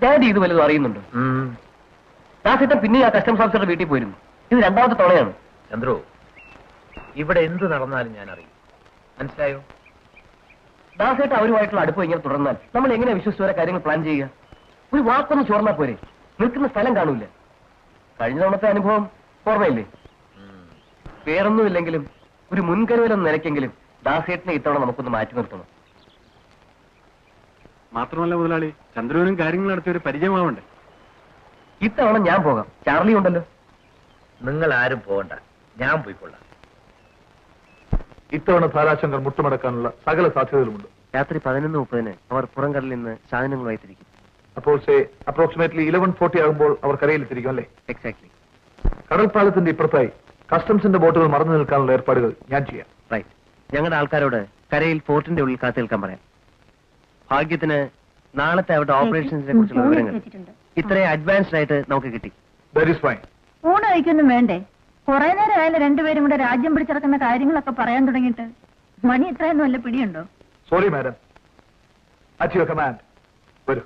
Daddy ഇത് വല്ലതും അറിയുന്നുണ്ടോ? ദാസേട്ടൻ പിന്നെ ആ കസ്റ്റംസ് ഓഫീസറുടെ വീട്ടിൽ പോയിരുന്നു. ഇത് രണ്ടാമത്തെ തവണയാണ്. ചന്ദ്രു, ഇവിടെ എന്ത് നടന്നാലും ഞാൻ അറിയും. മനസ്സിലായോ? ദാസേട്ടൻ അവരുമായിട്ടുള്ള അടുപ്പം ഇങ്ങനെ തുടർന്നാൽ നമ്മൾ എങ്ങനെ വിശ്വസിച്ച് വരെ കാര്യങ്ങൾ പ്ലാൻ ചെയ്യുക? ഒരു വാക്കൊന്ന് ചോർന്നാൽ പോരെ? നിൽക്കുന്ന സ്ഥലം കാണൂല. കഴിഞ്ഞ തവണത്തെ അനുഭവം ഓർമ്മയില്ലേ? വേറൊന്നുമില്ലെങ്കിലും ഒരു മുൻകരുതലെന്ന നിലയ്ക്കെങ്കിലും ദാസേട്ടനെ ഇത്തവണ നമുക്കൊന്ന് മാറ്റി നിർത്തണം. മാത്രമല്ല മുതലാളി, ചന്ദ്രനും കാര്യങ്ങൾ നടത്തിയ ഒരു പരിചയമാവണ്ടേ? ഇത്തവണ ഞാൻ പോകാം. ചാർലി ഉണ്ടല്ലോ. നിങ്ങൾ ആരും പോകണ്ട, ഞാൻ പോയിക്കൊള്ളാം. ഇത്തവണ താരാശങ്കർ മുട്ടുമടക്കാനുള്ള സകല സാധ്യതകളുമുണ്ട്. രാത്രി 11:30 അവർ പുറംകടലിൽ നിന്ന് സാധനങ്ങളുമായി തിരിക്കും. അപ്പോൾ അപ്രോക്സിമേറ്റ്ലി 11:40 ആകുമ്പോൾ അവർ കരയിലെത്തിരിക്കും അല്ലേ? എക്സാക്ട്ലി. കടൽപ്പാലത്തിന്റെ ഇപ്പുറത്തായി കസ്റ്റംസിന്റെ ബോട്ടുകൾ മറന്നു നിൽക്കാനുള്ള ഏർപ്പാടുകൾ ഞാൻ ചെയ്യാം. റൈറ്റ്. ഞങ്ങളുടെ ആൾക്കാരോട് കരയിൽ ഫോർട്ടിന്റെ ഉള്ളിൽ കാത്തു നിൽക്കാൻ പറയാം. ഭാഗ്യത്തിന് നാളത്തെ അവരുടെ ഓപ്പറേഷൻസിനെ കുറിച്ചുള്ള വിവരങ്ങൾ ഇത്രയും അഡ്വാൻസ്ഡ് ആയിട്ട് നമുക്ക് കിട്ടി. ഊണ് കഴിക്കൊന്നും വേണ്ടേ? കുറെ നേരം ആയാലും രണ്ടുപേരും കൂടെ രാജ്യം പിടിച്ചിറക്കുന്ന കാര്യങ്ങളൊക്കെ പറയാൻ തുടങ്ങിയിട്ട്. മണി ഇത്രയൊന്നും വല്ല പിടിയുണ്ടോ? Sorry madam, at your command. വരൂ.